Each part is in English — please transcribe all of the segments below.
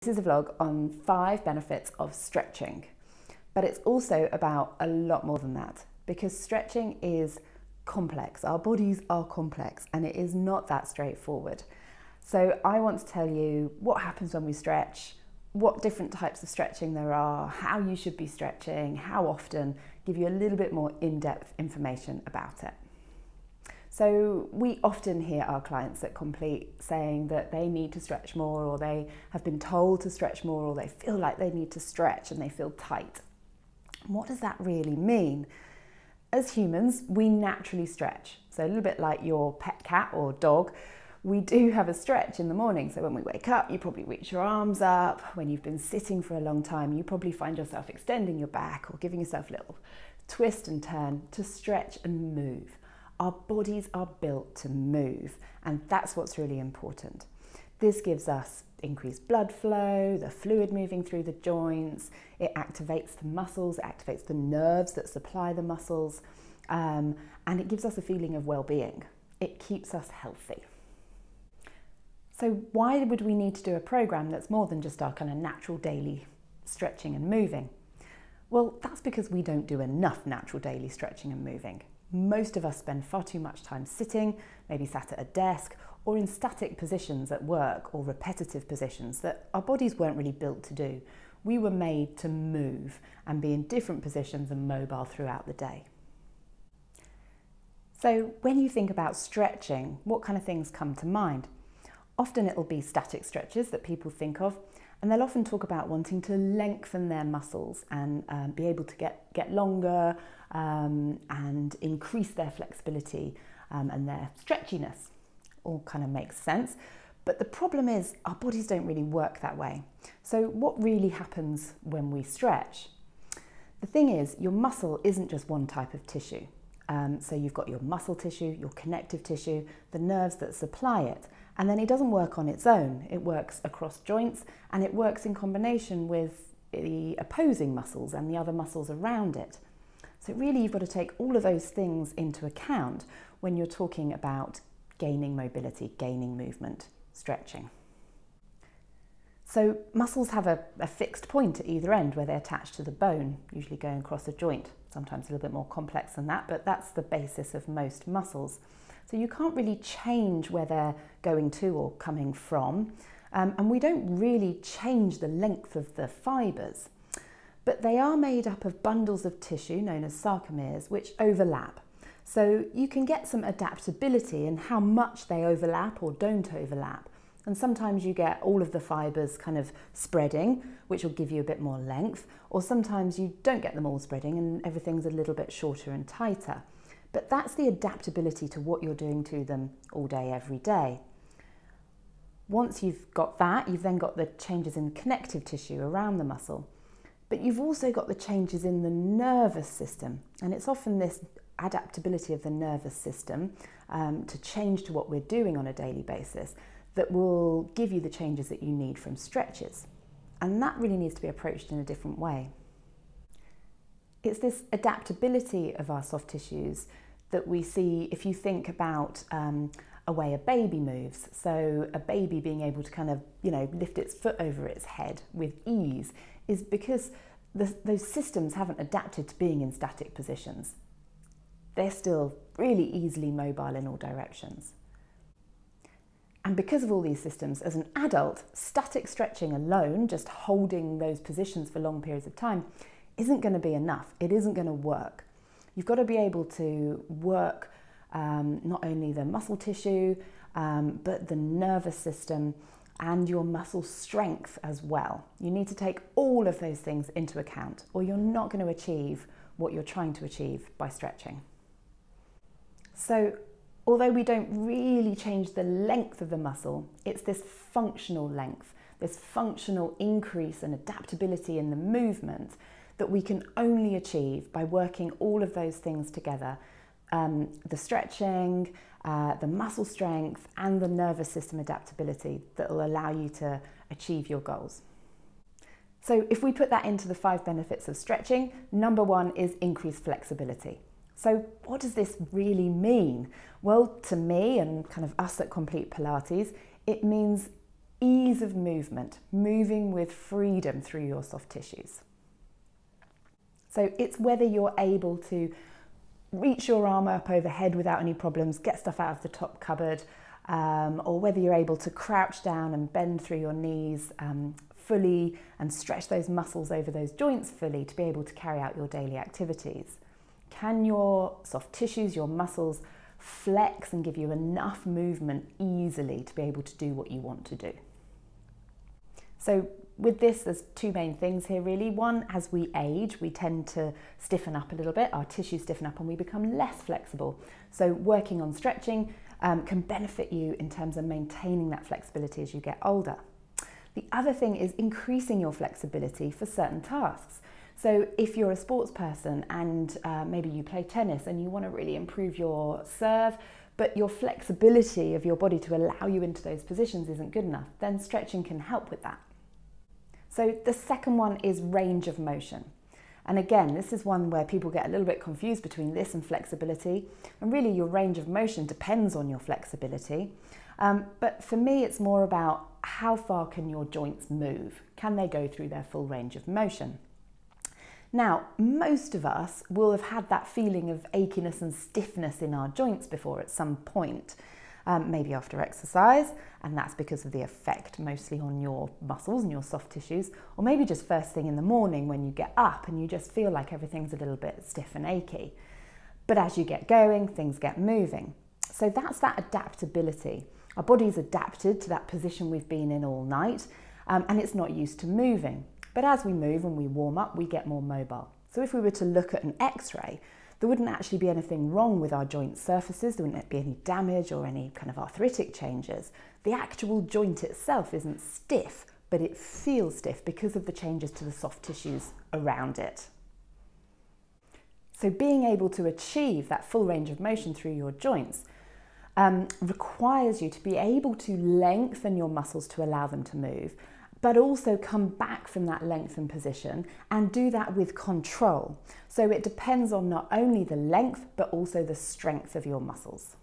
This is a vlog on 5 benefits of stretching, but it's also about a lot more than that, because stretching is complex. Our bodies are complex and it is not that straightforward. So I want to tell you what happens when we stretch, what different types of stretching there are, how you should be stretching, how often, give you a little bit more in-depth information about it. So we often hear our clients at Complete saying that they need to stretch more, or they have been told to stretch more, or they feel like they need to stretch and they feel tight. What does that really mean? As humans, we naturally stretch. So a little bit like your pet cat or dog, we do have a stretch in the morning. So when we wake up, you probably reach your arms up. When you've been sitting for a long time, you probably find yourself extending your back or giving yourself a little twist and turn to stretch and move. Our bodies are built to move, and that's what's really important. This gives us increased blood flow, the fluid moving through the joints, it activates the muscles, it activates the nerves that supply the muscles, and it gives us a feeling of well-being. It keeps us healthy. So why would we need to do a program that's more than just our kind of natural daily stretching and moving? Well, that's because we don't do enough natural daily stretching and moving. Most of us spend far too much time sitting, maybe sat at a desk, or in static positions at work, or repetitive positions that our bodies weren't really built to do. We were made to move and be in different positions and mobile throughout the day. So when you think about stretching, what kind of things come to mind? Often it'll be static stretches that people think of, and they'll often talk about wanting to lengthen their muscles and be able to get longer and increase their flexibility and their stretchiness. All kind of makes sense. But the problem is our bodies don't really work that way. So what really happens when we stretch? The thing is, your muscle isn't just one type of tissue. So you've got your muscle tissue, your connective tissue, the nerves that supply it. And then it doesn't work on its own. It works across joints, and it works in combination with the opposing muscles and the other muscles around it. So really you've got to take all of those things into account when you're talking about gaining mobility, gaining movement, stretching. So muscles have a fixed point at either end where they're attached to the bone, usually going across a joint. Sometimes a little bit more complex than that, but that's the basis of most muscles. So you can't really change where they're going to or coming from, and we don't really change the length of the fibres. But they are made up of bundles of tissue known as sarcomeres which overlap. So you can get some adaptability in how much they overlap or don't overlap. And sometimes you get all of the fibres kind of spreading, which will give you a bit more length, or sometimes you don't get them all spreading and everything's a little bit shorter and tighter. But that's the adaptability to what you're doing to them all day, every day. Once you've got that, you've then got the changes in connective tissue around the muscle. But you've also got the changes in the nervous system. And it's often this adaptability of the nervous system to change to what we're doing on a daily basis that will give you the changes that you need from stretches. And that really needs to be approached in a different way. It's this adaptability of our soft tissues that we see if you think about a way a baby moves. So a baby being able to kind of, lift its foot over its head with ease is because those systems haven't adapted to being in static positions. They're still really easily mobile in all directions. And because of all these systems, as an adult, static stretching alone, just holding those positions for long periods of time, isn't going to be enough. It isn't going to work. You've got to be able to work not only the muscle tissue, but the nervous system and your muscle strength as well. You need to take all of those things into account, or you're not going to achieve what you're trying to achieve by stretching. So, although we don't really change the length of the muscle, it's this functional length, this functional increase and adaptability in the movement that we can only achieve by working all of those things together. The stretching, the muscle strength, and the nervous system adaptability that will allow you to achieve your goals. So if we put that into the 5 benefits of stretching, number 1 is increased flexibility. So what does this really mean? Well, to me and kind of us at Complete Pilates, it means ease of movement, moving with freedom through your soft tissues. So it's whether you're able to reach your arm up overhead without any problems, get stuff out of the top cupboard, or whether you're able to crouch down and bend through your knees fully and stretch those muscles over those joints fully to be able to carry out your daily activities. Can your soft tissues, your muscles, flex and give you enough movement easily to be able to do what you want to do? So with this, there's two main things here really. One, as we age, we tend to stiffen up a little bit, our tissues stiffen up and we become less flexible. So working on stretching can benefit you in terms of maintaining that flexibility as you get older. The other thing is increasing your flexibility for certain tasks. So if you're a sports person and maybe you play tennis and you want to really improve your serve, but your flexibility of your body to allow you into those positions isn't good enough, then stretching can help with that. So the second one is range of motion. And again, this is one where people get a little bit confused between this and flexibility. And really your range of motion depends on your flexibility. But for me, it's more about how far can your joints move? Can they go through their full range of motion? Now, most of us will have had that feeling of achiness and stiffness in our joints before at some point. Maybe after exercise, and that's because of the effect mostly on your muscles and your soft tissues, or maybe just first thing in the morning when you get up and you just feel like everything's a little bit stiff and achy. But as you get going, things get moving. So that's that adaptability. Our body's adapted to that position we've been in all night, and it's not used to moving. But as we move and we warm up, we get more mobile. So if we were to look at an X-ray, there wouldn't actually be anything wrong with our joint surfaces, there wouldn't be any damage or any kind of arthritic changes. The actual joint itself isn't stiff, but it feels stiff because of the changes to the soft tissues around it. So being able to achieve that full range of motion through your joints requires you to be able to lengthen your muscles to allow them to move, but also come back from that lengthened position and do that with control. So it depends on not only the length, but also the strength of your muscles.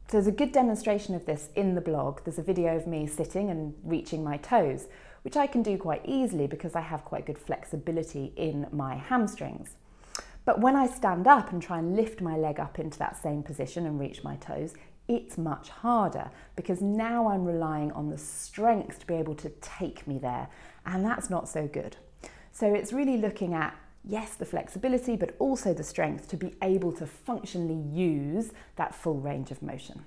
So there's a good demonstration of this in the blog. There's a video of me sitting and reaching my toes, which I can do quite easily because I have quite good flexibility in my hamstrings. But when I stand up and try and lift my leg up into that same position and reach my toes, it's much harder because now I'm relying on the strength to be able to take me there, and that's not so good. So it's really looking at, yes, the flexibility, but also the strength to be able to functionally use that full range of motion.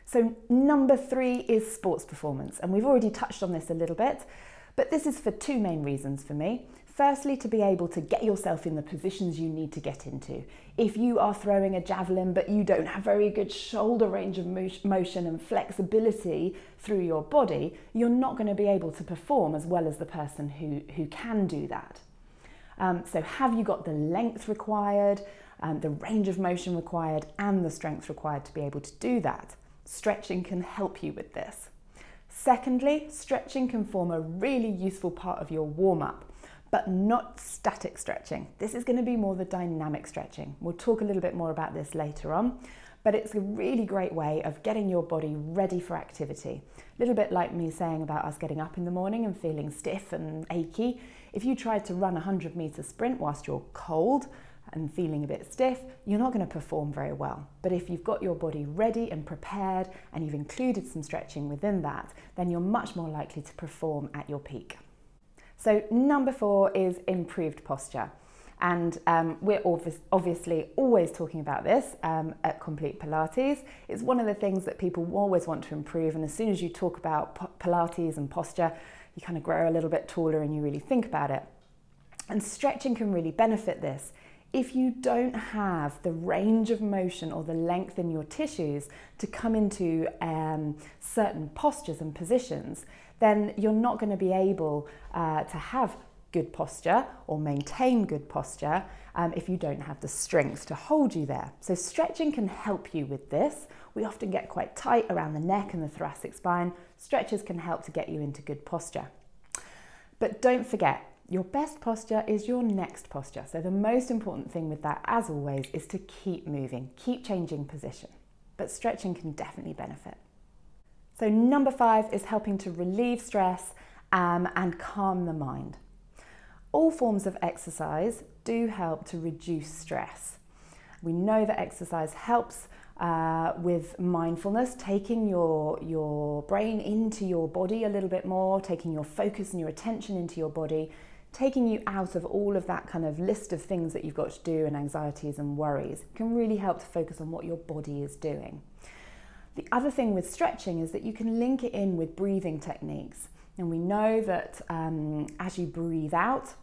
So number 3 is sports performance, and we've already touched on this a little bit, but this is for two main reasons for me. Firstly, to be able to get yourself in the positions you need to get into. If you are throwing a javelin but you don't have very good shoulder range of motion and flexibility through your body, you're not going to be able to perform as well as the person who can do that. So have you got the length required, the range of motion required, and the strength required to be able to do that? Stretching can help you with this. Secondly, stretching can form a really useful part of your warm-up, but not static stretching. This is going to be more the dynamic stretching. We'll talk a little bit more about this later on, but it's a really great way of getting your body ready for activity. A little bit like me saying about us getting up in the morning and feeling stiff and achy. If you tried to run a 100-meter sprint whilst you're cold and feeling a bit stiff, you're not going to perform very well. But if you've got your body ready and prepared and you've included some stretching within that, then you're much more likely to perform at your peak. So number 4 is improved posture. And we're obviously always talking about this at Complete Pilates. It's one of the things that people always want to improve. And as soon as you talk about Pilates and posture, you kind of grow a little bit taller and you really think about it. And stretching can really benefit this. If you don't have the range of motion or the length in your tissues to come into certain postures and positions, then you're not going to be able to have good posture or maintain good posture if you don't have the strength to hold you there. So stretching can help you with this. We often get quite tight around the neck and the thoracic spine. Stretches can help to get you into good posture. But don't forget, your best posture is your next posture. So the most important thing with that, as always, is to keep moving, keep changing position. But stretching can definitely benefit. So number 5 is helping to relieve stress and calm the mind. All forms of exercise do help to reduce stress. We know that exercise helps with mindfulness, taking your brain into your body a little bit more, taking your focus and your attention into your body, taking you out of all of that kind of list of things that you've got to do and anxieties and worries. It can really help to focus on what your body is doing. The other thing with stretching is that you can link it in with breathing techniques. And we know that as you breathe out,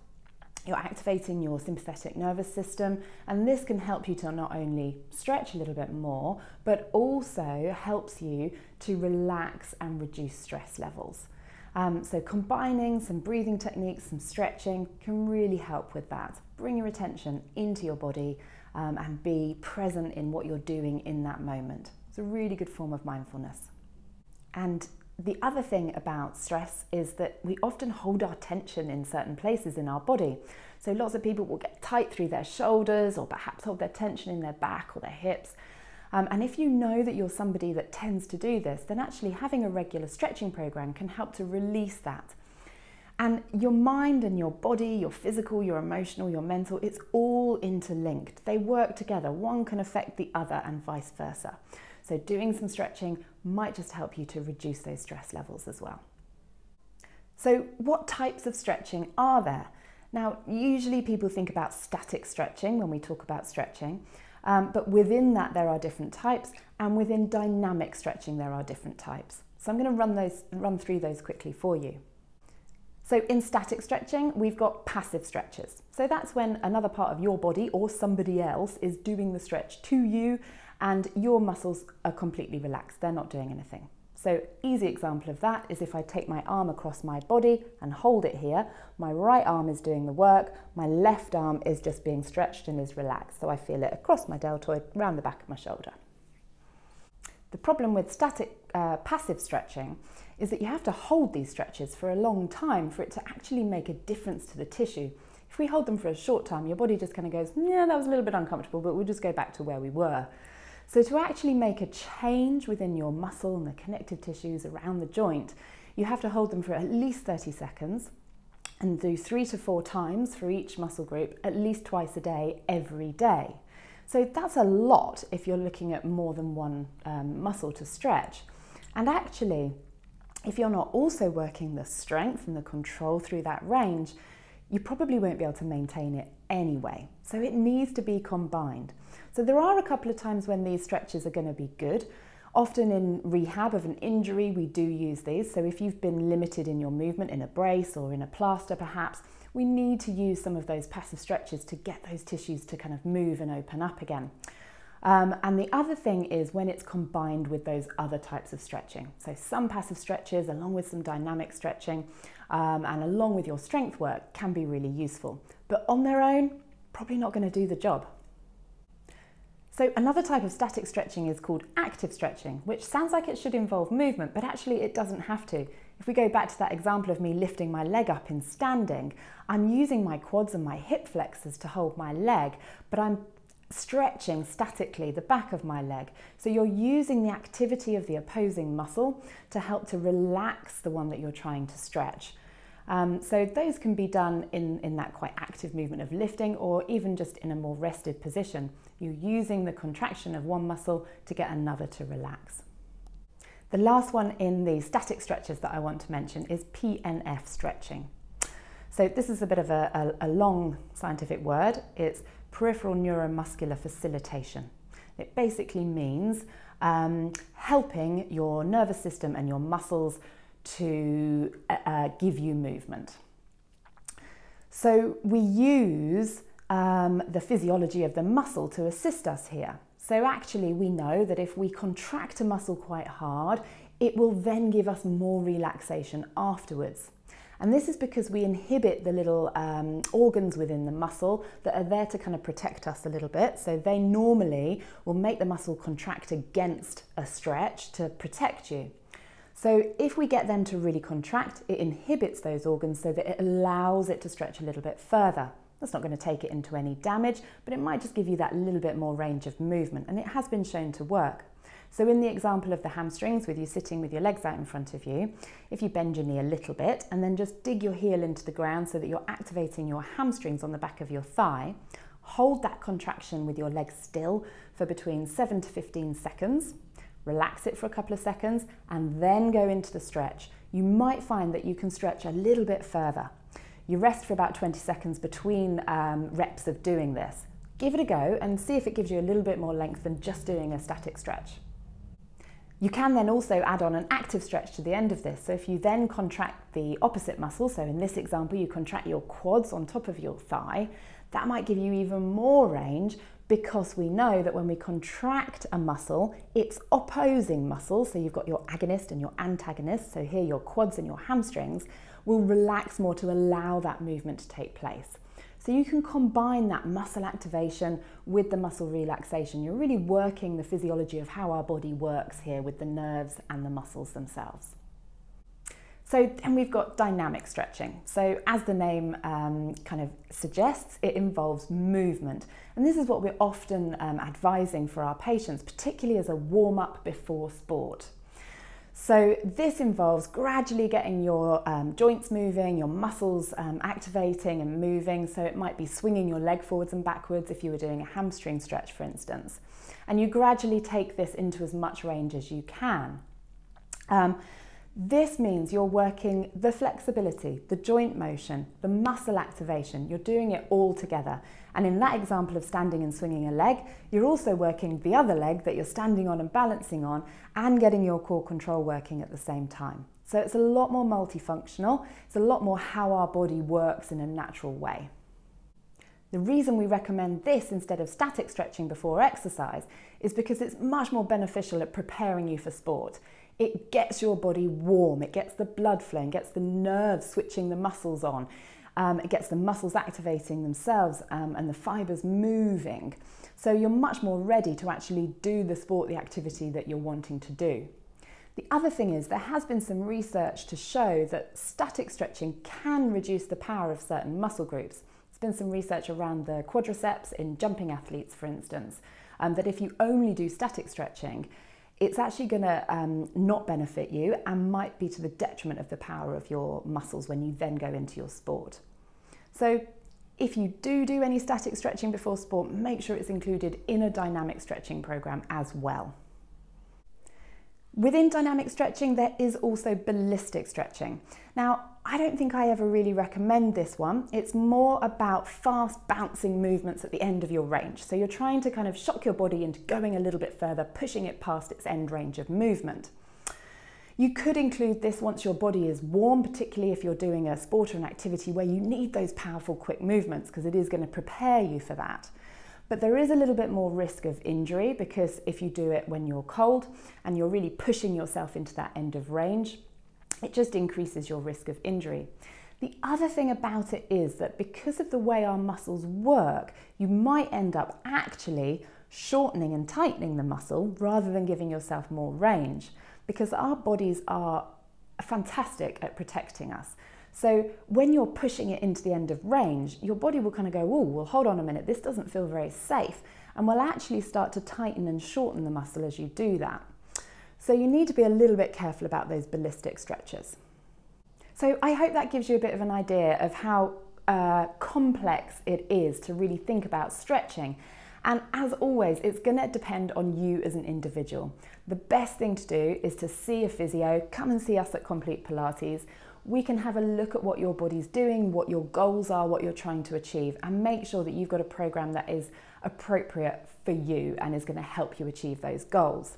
you're activating your sympathetic nervous system, and this can help you to not only stretch a little bit more, but also helps you to relax and reduce stress levels. So combining some breathing techniques, some stretching can really help with that. Bring your attention into your body and be present in what you're doing in that moment. It's a really good form of mindfulness. And the other thing about stress is that we often hold our tension in certain places in our body. So lots of people will get tight through their shoulders or perhaps hold their tension in their back or their hips. And if you know that you're somebody that tends to do this, then actually having a regular stretching program can help to release that. And your mind and your body, your physical, your emotional, your mental, it's all interlinked. They work together. One can affect the other and vice versa. So doing some stretching might just help you to reduce those stress levels as well. So what types of stretching are there? Now, usually people think about static stretching when we talk about stretching, but within that there are different types, and within dynamic stretching there are different types. So I'm going to run through those quickly for you. So in static stretching, we've got passive stretches. So that's when another part of your body or somebody else is doing the stretch to you, and your muscles are completely relaxed. They're not doing anything. So easy example of that is if I take my arm across my body and hold it here, my right arm is doing the work, my left arm is just being stretched and is relaxed. So I feel it across my deltoid, around the back of my shoulder. The problem with static passive stretching is that you have to hold these stretches for a long time for it to actually make a difference to the tissue. If we hold them for a short time, your body just kind of goes, yeah, that was a little bit uncomfortable, but we'll just go back to where we were. So to actually make a change within your muscle and the connective tissues around the joint, you have to hold them for at least 30 seconds and do 3 to 4 times for each muscle group, at least twice a day, every day. So that's a lot if you're looking at more than one muscle to stretch. And actually, if you're not also working the strength and the control through that range, you probably won't be able to maintain it anyway. So it needs to be combined. So there are a couple of times when these stretches are going to be good. Often in rehab of an injury, we do use these. So if you've been limited in your movement in a brace or in a plaster perhaps, we need to use some of those passive stretches to get those tissues to kind of move and open up again. And the other thing is when it's combined with those other types of stretching. So some passive stretches along with some dynamic stretching and along with your strength work can be really useful. But on their own, probably not going to do the job. So another type of static stretching is called active stretching, which sounds like it should involve movement, but actually it doesn't have to. If we go back to that example of me lifting my leg up in standing, I'm using my quads and my hip flexors to hold my leg, but I'm stretching statically the back of my leg. So you're using the activity of the opposing muscle to help to relax the one that you're trying to stretch. So those can be done in that quite active movement of lifting, or even just in a more rested position. You're using the contraction of one muscle to get another to relax. The last one in the static stretches that I want to mention is PNF stretching. So this is a bit of a long scientific word. It's peripheral neuromuscular facilitation. It basically means helping your nervous system and your muscles to give you movement. So we use the physiology of the muscle to assist us here. So actually we know that if we contract a muscle quite hard, it will then give us more relaxation afterwards. And this is because we inhibit the little organs within the muscle that are there to kind of protect us a little bit. So they normally will make the muscle contract against a stretch to protect you. So if we get them to really contract, it inhibits those organs so that it allows it to stretch a little bit further. That's not going to take it into any damage, but it might just give you that little bit more range of movement, and it has been shown to work. So in the example of the hamstrings, with you sitting with your legs out in front of you, if you bend your knee a little bit and then just dig your heel into the ground so that you're activating your hamstrings on the back of your thigh, hold that contraction with your legs still for between 7 to 15 seconds, relax it for a couple of seconds, and then go into the stretch. You might find that you can stretch a little bit further. You rest for about 20 seconds between reps of doing this. Give it a go and see if it gives you a little bit more length than just doing a static stretch. You can then also add on an active stretch to the end of this. So if you then contract the opposite muscle, so in this example you contract your quads on top of your thigh, that might give you even more range, because we know that when we contract a muscle, its opposing muscle, so you've got your agonist and your antagonist, so here your quads and your hamstrings, will relax more to allow that movement to take place. So you can combine that muscle activation with the muscle relaxation. You're really working the physiology of how our body works here with the nerves and the muscles themselves. So then we've got dynamic stretching. So as the name kind of suggests, it involves movement. And this is what we're often advising for our patients, particularly as a warm-up before sport. So this involves gradually getting your joints moving, your muscles activating and moving. So it might be swinging your leg forwards and backwards if you were doing a hamstring stretch, for instance. And you gradually take this into as much range as you can. This means you're working the flexibility, the joint motion, the muscle activation. You're doing it all together. And in that example of standing and swinging a leg, you're also working the other leg that you're standing on and balancing on, and getting your core control working at the same time. So it's a lot more multifunctional. It's a lot more how our body works in a natural way. The reason we recommend this instead of static stretching before exercise is because it's much more beneficial at preparing you for sport. It gets your body warm, it gets the blood flowing, gets the nerves switching the muscles on, it gets the muscles activating themselves and the fibres moving. So you're much more ready to actually do the sport, the activity that you're wanting to do. The other thing is there has been some research to show that static stretching can reduce the power of certain muscle groups. There's been some research around the quadriceps in jumping athletes, for instance, that if you only do static stretching, it's actually going to not benefit you and might be to the detriment of the power of your muscles when you then go into your sport. So if you do any static stretching before sport, make sure it's included in a dynamic stretching program as well. Within dynamic stretching, there is also ballistic stretching. Now, I don't think I ever really recommend this one. It's more about fast bouncing movements at the end of your range. So you're trying to kind of shock your body into going a little bit further, pushing it past its end range of movement. You could include this once your body is warm, particularly if you're doing a sport or an activity where you need those powerful, quick movements, because it is going to prepare you for that. But there is a little bit more risk of injury, because if you do it when you're cold and you're really pushing yourself into that end of range, it just increases your risk of injury. The other thing about it is that because of the way our muscles work, you might end up actually shortening and tightening the muscle rather than giving yourself more range, because our bodies are fantastic at protecting us. So when you're pushing it into the end of range, your body will kind of go, oh, well, hold on a minute, this doesn't feel very safe, and will actually start to tighten and shorten the muscle as you do that. So you need to be a little bit careful about those ballistic stretches. So I hope that gives you a bit of an idea of how complex it is to really think about stretching. And as always, it's going to depend on you as an individual. The best thing to do is to see a physio, come and see us at Complete Pilates. We can have a look at what your body's doing, what your goals are, what you're trying to achieve, and make sure that you've got a program that is appropriate for you and is going to help you achieve those goals.